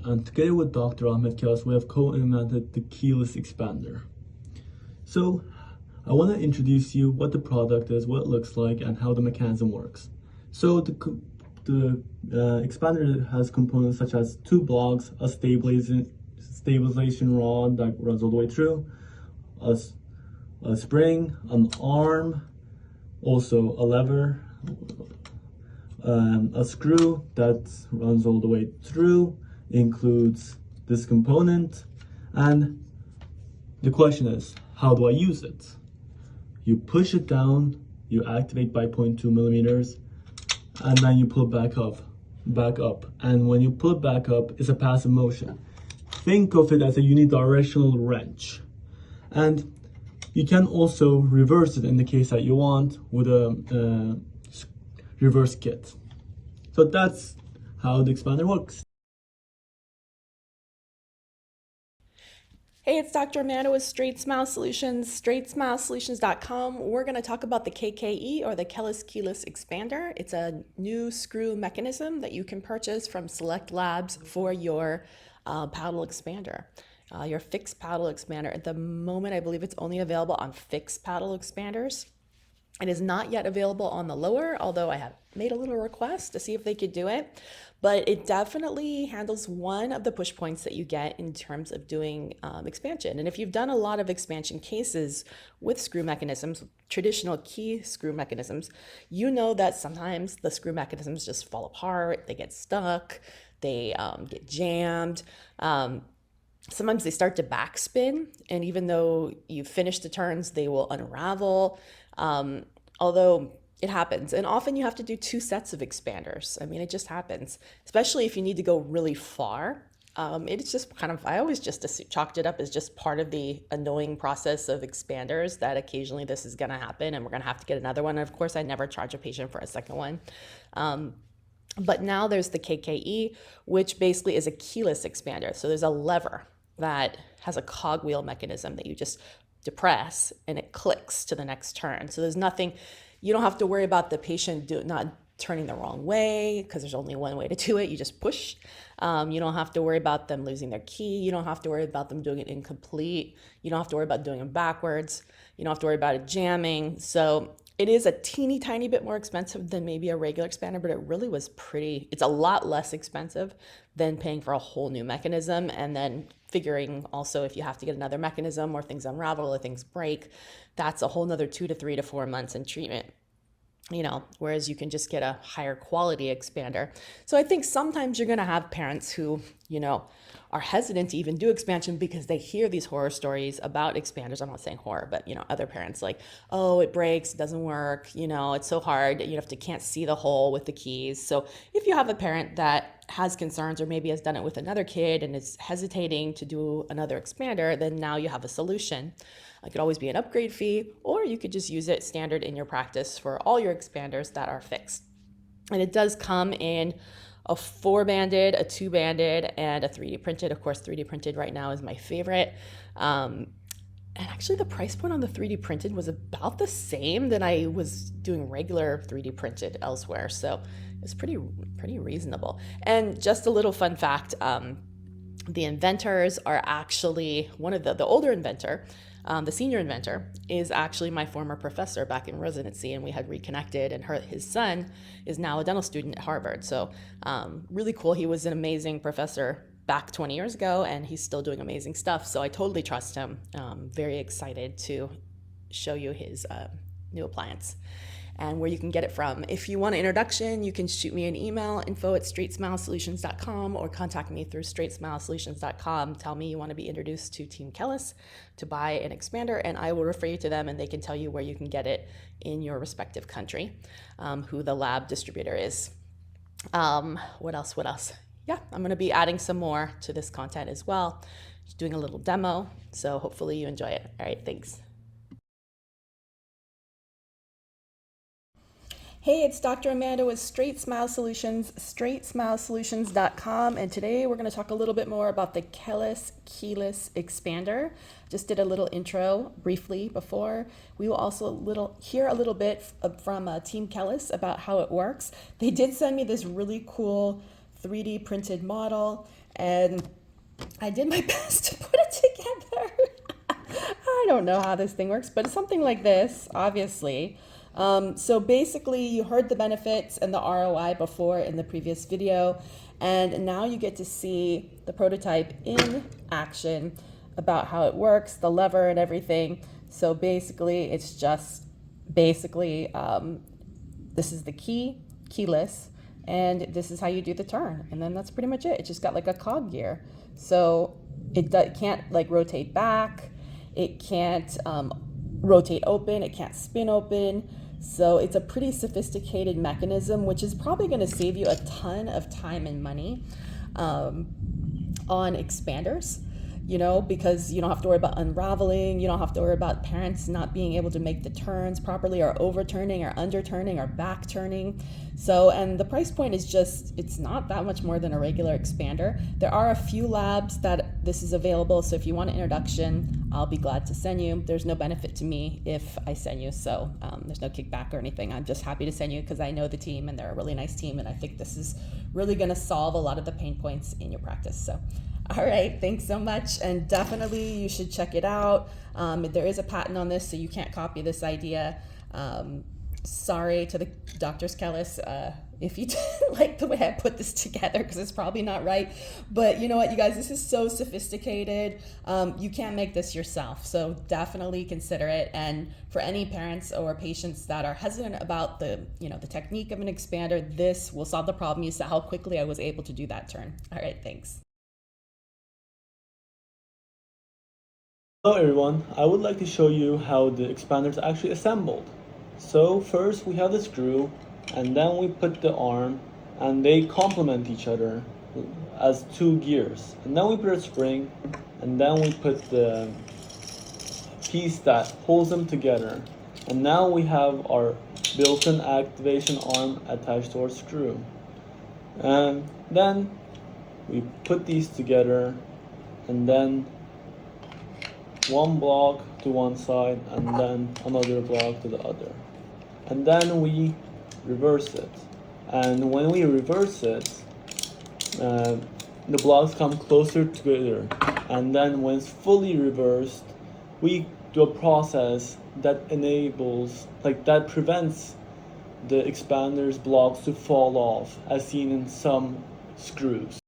And together with Dr. Ahmed Keles, we have co-invented the Keles expander. So I want to introduce you what the product is, what it looks like, and how the mechanism works. So the expander has components such as two blocks, a stabilization rod that runs all the way through, a spring, an arm, also a lever, a screw that runs all the way through, includes this component. And the question is, how do I use it? You push it down, you activate by 0.2 millimeters, and then you pull it back up. And when you pull it back up, it's a passive motion. Think of it as a unidirectional wrench. And you can also reverse it in the case that you want with a reverse kit. So that's how the expander works. Hey, it's Dr. Amanda with Straightsmile Solutions, straightsmilesolutions.com. We're going to talk about the KKE, or the Keles Keyless Expander. It's a new screw mechanism that you can purchase from select labs for your paddle expander. Your fixed paddle expander. At the moment, I believe it's only available on fixed paddle expanders. It is not yet available on the lower, although I have made a little request to see if they could do it. But it definitely handles one of the push points that you get in terms of doing expansion. And if you've done a lot of expansion cases with screw mechanisms, traditional key screw mechanisms, you know that sometimes the screw mechanisms just fall apart, they get stuck, they get jammed. Sometimes they start to backspin, and even though you finish the turns, they will unravel. Although it happens, and often you have to do two sets of expanders. I mean, it just happens, especially if you need to go really far. It's just kind of, I always just chalked it up as just part of the annoying process of expanders, that occasionally this is going to happen and we're going to have to get another one. And of course, I never charge a patient for a second one. But now there's the KKE, which basically is a keyless expander. So there's a lever that has a cogwheel mechanism that you just depress and it clicks to the next turn. So there's nothing, you don't have to worry about the patient not turning the wrong way, because there's only one way to do it. You just push. You don't have to worry about them losing their key. You don't have to worry about them doing it incomplete. You don't have to worry about doing it backwards. You don't have to worry about it jamming. So it is a teeny tiny bit more expensive than maybe a regular expander, but it really was it's a lot less expensive than paying for a whole new mechanism. And then figuring also if you have to get another mechanism or things unravel or things break, that's a whole nother 2 to 3 to 4 months in treatment. Whereas you can just get a higher quality expander. So I think sometimes you're going to have parents who, are hesitant to even do expansion because they hear these horror stories about expanders. I'm not saying horror, but, other parents like, oh, it breaks, it doesn't work, it's so hard, can't see the hole with the keys. So if you have a parent that has concerns or maybe has done it with another kid and is hesitating to do another expander, then now you have a solution. It could always be an upgrade fee, or you could just use it standard in your practice for all your expanders that are fixed. And it does come in a 4-banded, a 2-banded, and a 3D printed. Of course, 3D printed right now is my favorite. And actually the price point on the 3D printed was about the same than I was doing regular 3D printed elsewhere. So it's pretty reasonable. And just a little fun fact, the inventors are actually one of the older inventor, the senior inventor is actually my former professor back in residency, and we had reconnected, and his son is now a dental student at Harvard. So really cool. He was an amazing professor back 20 years ago, and he's still doing amazing stuff. So I totally trust him. Very excited to show you his new appliance and where you can get it from. If you want an introduction, you can shoot me an email, info@straightsmilesolutions.com, or contact me through straightsmilesolutions.com. Tell me you want to be introduced to Team Keles to buy an expander, and I will refer you to them, and they can tell you where you can get it in your respective country, who the lab distributor is. What else? Yeah, I'm going to be adding some more to this content as well. Just doing a little demo, so hopefully you enjoy it. All right, thanks. Hey, it's Dr. Amanda with Straightsmile Solutions, straightsmilesolutions.com, and today we're going to talk a little bit more about the Keles Keyless Expander. Just did a little intro briefly before. We will also hear a little bit from Team Keles about how it works. They did send me this really cool 3D printed model, and I did my best to put it together. I don't know how this thing works, but it's something like this, obviously. So basically, you heard the benefits and the ROI before in the previous video, and now you get to see the prototype in action about how it works, the lever and everything. So basically, it's just this is the keyless, and this is how you do the turn, and then that's pretty much it. It just got like a cog gear, so it can't like rotate back, it can't rotate open, it can't spin open. So it's a pretty sophisticated mechanism, which is probably going to save you a ton of time and money on expanders, you know, because you don't have to worry about unraveling, you don't have to worry about parents not being able to make the turns properly, or overturning or underturning or back turning. So, and the price point is just, it's not that much more than a regular expander. There are a few labs that this is available, so if you want an introduction, I'll be glad to send you. There's no benefit to me if I send you, so there's no kickback or anything. I'm just happy to send you because I know the team and they're a really nice team, and I think this is really going to solve a lot of the pain points in your practice. So, all right, thanks so much, and definitely you should check it out. There is a patent on this, so you can't copy this idea. Sorry to the doctors, Keles, if you didn't like the way I put this together, because it's probably not right. But you know what, you guys, this is so sophisticated. You can't make this yourself, so definitely consider it. And for any parents or patients that are hesitant about the technique of an expander, this will solve the problem. You saw how quickly I was able to do that turn. All right, thanks. Hello everyone, I would like to show you how the expander is actually assembled. So first we have the screw, and then we put the arm, and they complement each other as two gears. And then we put a spring, and then we put the piece that holds them together. And now we have our built-in activation arm attached to our screw. And then we put these together, and then one block to one side and then another block to the other, and then we reverse it. And when we reverse it, the blocks come closer together, and then when it's fully reversed, we do a process that prevents the expander's blocks to fall off, as seen in some screws.